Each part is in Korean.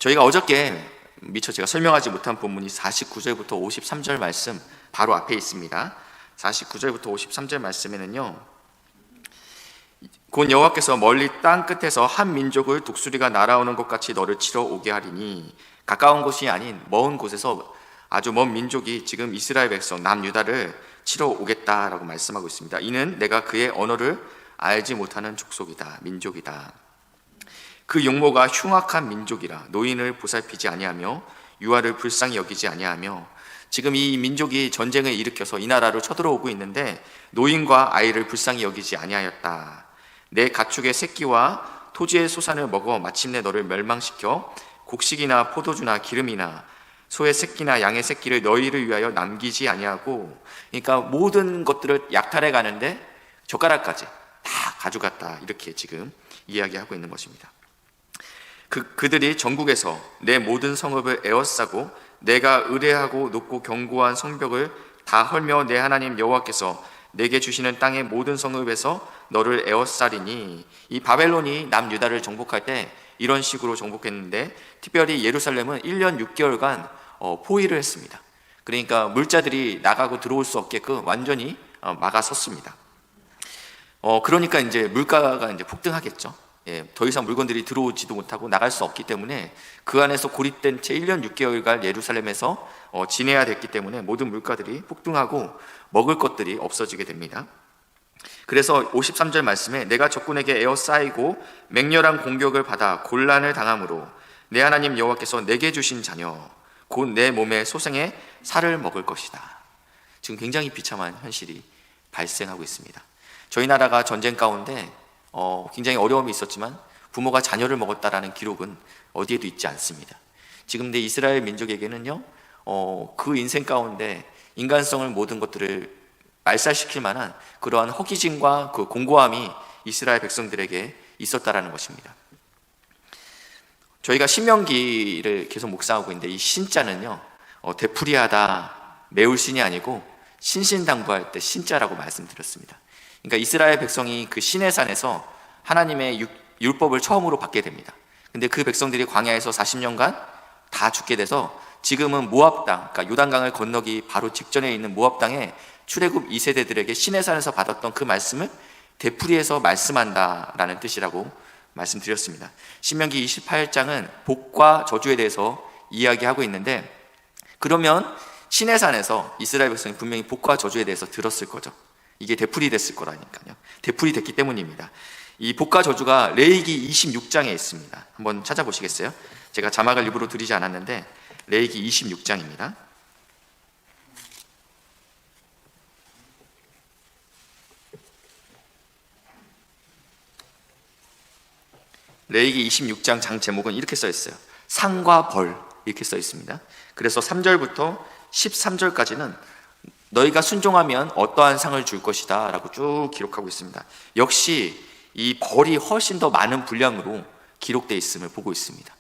저희가 어저께 미처 제가 설명하지 못한 본문이 49절부터 53절 말씀 바로 앞에 있습니다. 49절부터 53절 말씀에는요, 곧 여호와께서 멀리 땅 끝에서 한 민족을 독수리가 날아오는 것 같이 너를 치러 오게 하리니, 가까운 곳이 아닌 먼 곳에서 아주 먼 민족이 지금 이스라엘 백성 남유다를 치러 오겠다라고 말씀하고 있습니다. 이는 내가 그의 언어를 알지 못하는 족속이다, 민족이다. 그 용모가 흉악한 민족이라 노인을 보살피지 아니하며 유아를 불쌍히 여기지 아니하며. 지금 이 민족이 전쟁을 일으켜서 이 나라로 쳐들어오고 있는데 노인과 아이를 불쌍히 여기지 아니하였다. 내 가축의 새끼와 토지의 소산을 먹어 마침내 너를 멸망시켜 곡식이나 포도주나 기름이나 소의 새끼나 양의 새끼를 너희를 위하여 남기지 아니하고. 그러니까 모든 것들을 약탈해 가는데 젓가락까지 다 가져갔다, 이렇게 지금 이야기하고 있는 것입니다. 그들이 전국에서 내 모든 성읍을 에워싸고 내가 의뢰하고 높고 견고한 성벽을 다 헐며 내 하나님 여호와께서 내게 주시는 땅의 모든 성읍에서 너를 에워싸리니. 이 바벨론이 남유다를 정복할 때 이런 식으로 정복했는데, 특별히 예루살렘은 1년 6개월간 포위를 했습니다. 그러니까 물자들이 나가고 들어올 수 없게끔 완전히 막아섰습니다. 그러니까 이제 물가가 이제 폭등하겠죠. 더 이상 물건들이 들어오지도 못하고 나갈 수 없기 때문에 그 안에서 고립된 채 1년 6개월간 예루살렘에서 지내야 됐기 때문에 모든 물가들이 폭등하고 먹을 것들이 없어지게 됩니다. 그래서 53절 말씀에 내가 적군에게 에워싸이고 맹렬한 공격을 받아 곤란을 당함으로 내 하나님 여호와께서 내게 주신 자녀 곧 내 몸의 소생의 살을 먹을 것이다. 지금 굉장히 비참한 현실이 발생하고 있습니다. 저희 나라가 전쟁 가운데 굉장히 어려움이 있었지만 부모가 자녀를 먹었다라는 기록은 어디에도 있지 않습니다. 지금 내 이스라엘 민족에게는요, 그 인생 가운데 인간성을 모든 것들을 말살시킬 만한 그러한 허기짐과 그 공고함이 이스라엘 백성들에게 있었다라는 것입니다. 저희가 신명기를 계속 묵상하고 있는데 이 신자는요, 되풀이하다, 메울 신이 아니고 신신당부할 때 신자라고 말씀드렸습니다. 그러니까 이스라엘 백성이 그 시내산에서 하나님의 율법을 처음으로 받게 됩니다. 근데 그 백성들이 광야에서 40년간 다 죽게 돼서 지금은 모압 땅, 그러니까 요단강을 건너기 바로 직전에 있는 모압 땅에 출애굽 2세대들에게 시내산에서 받았던 그 말씀을 되풀이해서 말씀한다라는 뜻이라고 말씀드렸습니다. 신명기 28장은 복과 저주에 대해서 이야기하고 있는데, 그러면 시내산에서 이스라엘 백성이 분명히 복과 저주에 대해서 들었을 거죠. 이게 되풀이 됐을 거라니까요. 되풀이 됐기 때문입니다. 이 복과 저주가 레위기 26장에 있습니다. 한번 찾아보시겠어요? 제가 자막을 일부러 드리지 않았는데 레위기 26장입니다. 레위기 26장 장 제목은 이렇게 써 있어요. 상과 벌, 이렇게 써 있습니다. 그래서 3절부터 13절까지는 너희가 순종하면 어떠한 상을 줄 것이다 라고 쭉 기록하고 있습니다. 역시 이 벌이 훨씬 더 많은 분량으로 기록되어 있음을 보고 있습니다.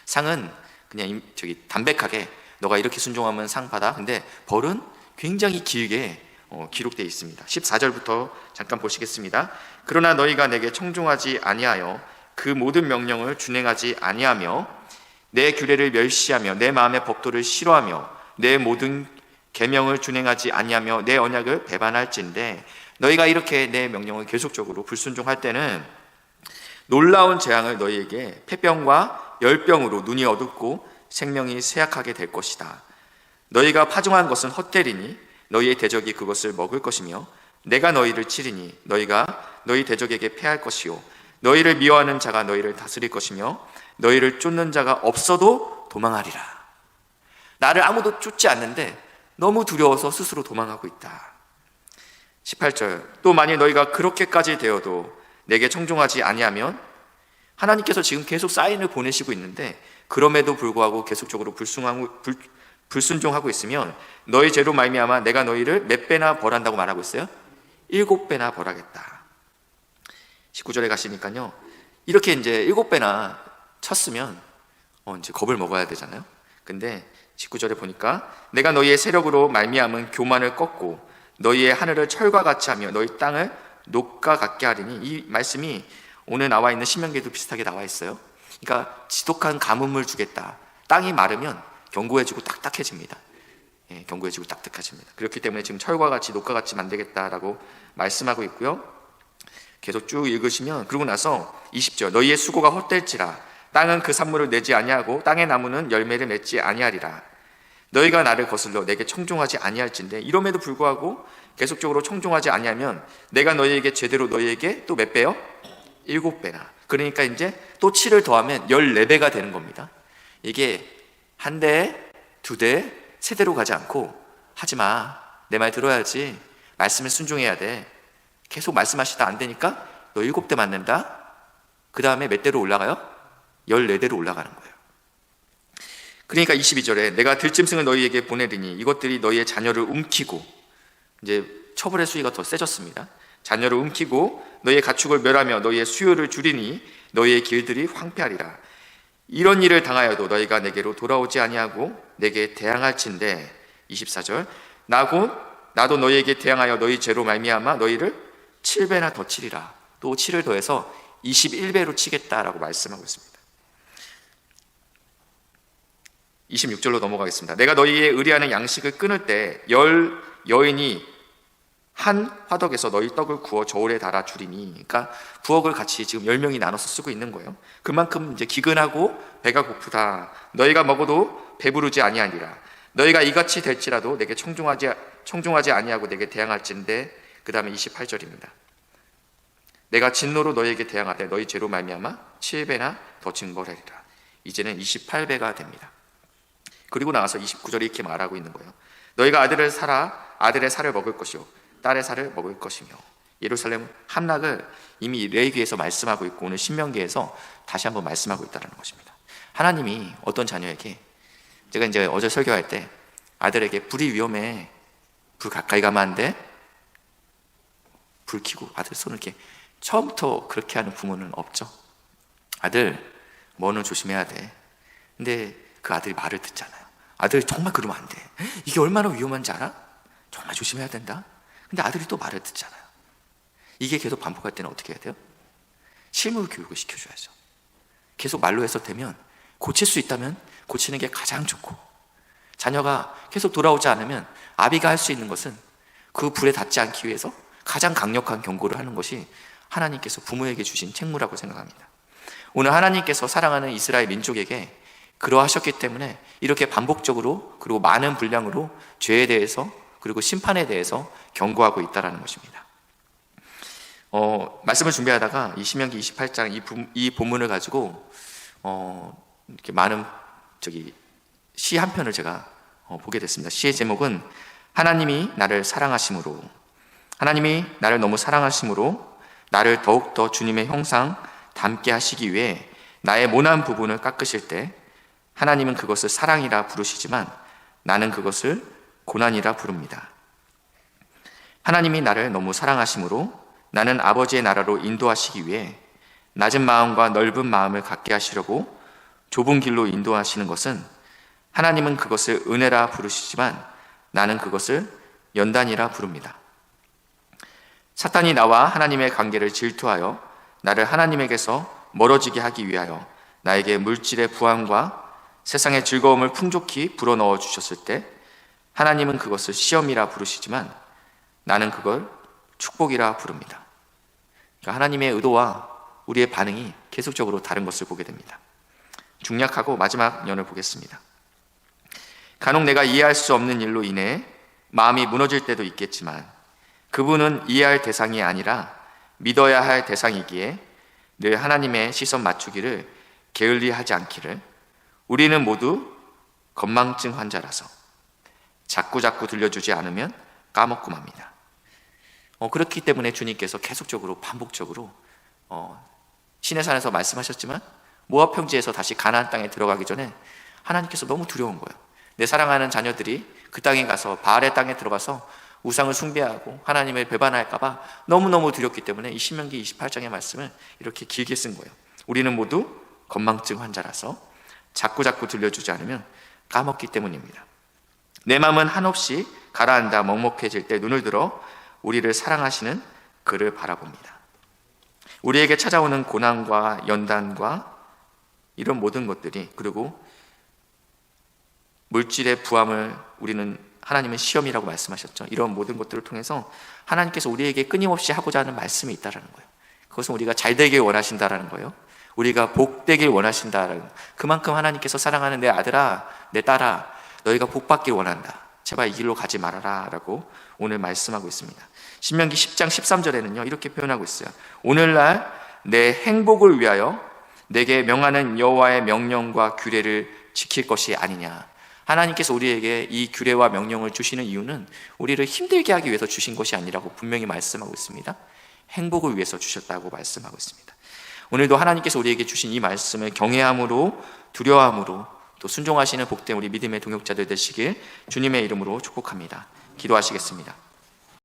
상은 그냥 담백하게 너가 이렇게 순종하면 상 받아. 근데 벌은 굉장히 길게 기록되어 있습니다. 14절부터 잠깐 보시겠습니다. 그러나 너희가 내게 청종하지 아니하여 그 모든 명령을 준행하지 아니하며 내 규례를 멸시하며 내 마음의 법도를 싫어하며 내 모든 계명을 준행하지 아니하며 내 언약을 배반할진대. 너희가 이렇게 내 명령을 계속적으로 불순종할 때는 놀라운 재앙을 너희에게 폐병과 열병으로 눈이 어둡고 생명이 쇠약하게 될 것이다. 너희가 파종한 것은 헛되리니 너희의 대적이 그것을 먹을 것이며 내가 너희를 치리니 너희가 너희 대적에게 패할 것이요 너희를 미워하는 자가 너희를 다스릴 것이며 너희를 쫓는 자가 없어도 도망하리라. 나를 아무도 쫓지 않는데 너무 두려워서 스스로 도망하고 있다. 18절 또 만일 너희가 그렇게까지 되어도 내게 청종하지 아니하면, 하나님께서 지금 계속 사인을 보내시고 있는데 그럼에도 불구하고 계속적으로 불순종하고 있으면 너희 죄로 말미암아 내가 너희를 몇 배나 벌한다고 말하고 있어요? 7배나 벌하겠다. 19절에 가시니까요, 이렇게 이제 7배나 쳤으면 이제 겁을 먹어야 되잖아요. 근데 19절에 보니까 내가 너희의 세력으로 말미암은 교만을 꺾고 너희의 하늘을 철과 같이 하며 너희 땅을 녹과 같게 하리니. 이 말씀이 오늘 나와 있는 신명기에도 비슷하게 나와 있어요. 그러니까 지독한 가뭄을 주겠다. 땅이 마르면 견고해지고 딱딱해집니다. 예, 견고해지고 딱딱해집니다. 그렇기 때문에 지금 철과 같이 녹과 같이 만들겠다라고 말씀하고 있고요. 계속 쭉 읽으시면, 그러고 나서 20절, 너희의 수고가 헛될지라 땅은 그 산물을 내지 아니하고 땅의 나무는 열매를 맺지 아니하리라. 너희가 나를 거슬러 내게 청종하지 아니할진대. 이럼에도 불구하고 계속적으로 청종하지 아니하면 내가 너희에게 제대로 너희에게 또 몇 배요? 7배나. 그러니까 이제 또 7을 더하면 14배가 되는 겁니다. 이게 한 대, 두 대, 세 대로 가지 않고, 하지마, 내 말 들어야지, 말씀을 순종해야 돼, 계속 말씀하시다 안 되니까 너 7대 맞는다. 그 다음에 몇 대로 올라가요? 14대로 올라가는 거예요. 그러니까 22절에 내가 들짐승을 너희에게 보내리니 이것들이 너희의 자녀를 움키고, 이제 처벌의 수위가 더 세졌습니다. 자녀를 움키고 너희의 가축을 멸하며 너희의 수요를 줄이니 너희의 길들이 황폐하리라. 이런 일을 당하여도 너희가 내게로 돌아오지 아니하고 내게 대항할진대. 24절, 나도 너희에게 대항하여 너희 죄로 말미암아 너희를 7배나 더 치리라. 또 7을 더해서 21배로 치겠다라고 말씀하고 있습니다. 26절로 넘어가겠습니다. 내가 너희의 의리하는 양식을 끊을 때 여인이 한 화덕에서 너희 떡을 구워 저울에 달아 주리니, 그러니까 부엌을 같이 지금 10명이 나눠서 쓰고 있는 거예요. 그만큼 이제 기근하고 배가 고프다. 너희가 먹어도 배부르지 아니하니라. 너희가 이같이 될지라도 내게 청종하지 아니하고 내게 대항할진대. 그 다음에 28절입니다. 내가 진노로 너희에게 대항하되 너희 죄로 말미암아 7배나 더 징벌하리라. 이제는 28배가 됩니다. 그리고 나와서 29절에 이렇게 말하고 있는 거예요. 너희가 아들의 살을 먹을 것이요 딸의 살을 먹을 것이며. 예루살렘 함락을 이미 레위기에서 말씀하고 있고 오늘 신명기에서 다시 한번 말씀하고 있다는 것입니다. 하나님이 어떤 자녀에게, 제가 이제 어제 설교할 때 아들에게 불이 위험해, 불 가까이 가면 안 돼, 불 켜고 아들 손을 이렇게, 처음부터 그렇게 하는 부모는 없죠. 아들 뭐는 조심해야 돼. 근데 그 아들이 말을 듣잖아요. 아들이 정말 그러면 안 돼, 이게 얼마나 위험한지 알아? 정말 조심해야 된다. 근데 아들이 또 말을 듣잖아요. 이게 계속 반복할 때는 어떻게 해야 돼요? 실물 교육을 시켜줘야죠. 계속 말로 해서 되면, 고칠 수 있다면 고치는 게 가장 좋고, 자녀가 계속 돌아오지 않으면 아비가 할 수 있는 것은 그 불에 닿지 않기 위해서 가장 강력한 경고를 하는 것이 하나님께서 부모에게 주신 책무라고 생각합니다. 오늘 하나님께서 사랑하는 이스라엘 민족에게 그러하셨기 때문에 이렇게 반복적으로 그리고 많은 분량으로 죄에 대해서 그리고 심판에 대해서 경고하고 있다는 것입니다. 말씀을 준비하다가 이 신명기 28장 이 본문을 가지고 이렇게 많은 시 한 편을 제가 보게 됐습니다. 시의 제목은 하나님이 나를 사랑하심으로, 하나님이 나를 너무 사랑하심으로 나를 더욱더 주님의 형상 닮게 하시기 위해 나의 모난 부분을 깎으실 때 하나님은 그것을 사랑이라 부르시지만 나는 그것을 고난이라 부릅니다. 하나님이 나를 너무 사랑하심으로 나는 아버지의 나라로 인도하시기 위해 낮은 마음과 넓은 마음을 갖게 하시려고 좁은 길로 인도하시는 것은 하나님은 그것을 은혜라 부르시지만 나는 그것을 연단이라 부릅니다. 사탄이 나와 하나님의 관계를 질투하여 나를 하나님에게서 멀어지게 하기 위하여 나에게 물질의 부함과 세상의 즐거움을 풍족히 불어넣어 주셨을 때 하나님은 그것을 시험이라 부르시지만 나는 그걸 축복이라 부릅니다. 그러니까 하나님의 의도와 우리의 반응이 계속적으로 다른 것을 보게 됩니다. 중략하고 마지막 연을 보겠습니다. 간혹 내가 이해할 수 없는 일로 인해 마음이 무너질 때도 있겠지만 그분은 이해할 대상이 아니라 믿어야 할 대상이기에 늘 하나님의 시선 맞추기를 게을리하지 않기를. 우리는 모두 건망증 환자라서 자꾸자꾸 들려주지 않으면 까먹고 맙니다. 그렇기 때문에 주님께서 계속적으로 반복적으로 시내산에서 말씀하셨지만 모압 평지에서 다시 가나안 땅에 들어가기 전에 하나님께서 너무 두려운 거예요. 내 사랑하는 자녀들이 그 땅에 가서 바알의 땅에 들어가서 우상을 숭배하고 하나님을 배반할까 봐 너무너무 두렵기 때문에 이 신명기 28장의 말씀을 이렇게 길게 쓴 거예요. 우리는 모두 건망증 환자라서 자꾸자꾸 들려주지 않으면 까먹기 때문입니다. 내 마음은 한없이 가라앉아 먹먹해질 때 눈을 들어 우리를 사랑하시는 그를 바라봅니다. 우리에게 찾아오는 고난과 연단과 이런 모든 것들이, 그리고 물질의 부함을 우리는 하나님은 시험이라고 말씀하셨죠. 이런 모든 것들을 통해서 하나님께서 우리에게 끊임없이 하고자 하는 말씀이 있다라는 거예요. 그것은 우리가 잘 되길 원하신다라는 거예요. 우리가 복되길 원하신다라는 거예요. 그만큼 하나님께서 사랑하는 내 아들아, 내 딸아, 너희가 복받길 원한다. 제발 이 길로 가지 말아라 라고 오늘 말씀하고 있습니다. 신명기 10장 13절에는요 이렇게 표현하고 있어요. 오늘날 내 행복을 위하여 내게 명하는 여호와의 명령과 규례를 지킬 것이 아니냐. 하나님께서 우리에게 이 규례와 명령을 주시는 이유는 우리를 힘들게 하기 위해서 주신 것이 아니라고 분명히 말씀하고 있습니다. 행복을 위해서 주셨다고 말씀하고 있습니다. 오늘도 하나님께서 우리에게 주신 이 말씀을 경외함으로, 두려워함으로 또 순종하시는 복된 우리 믿음의 동역자들 되시길 주님의 이름으로 축복합니다. 기도하시겠습니다.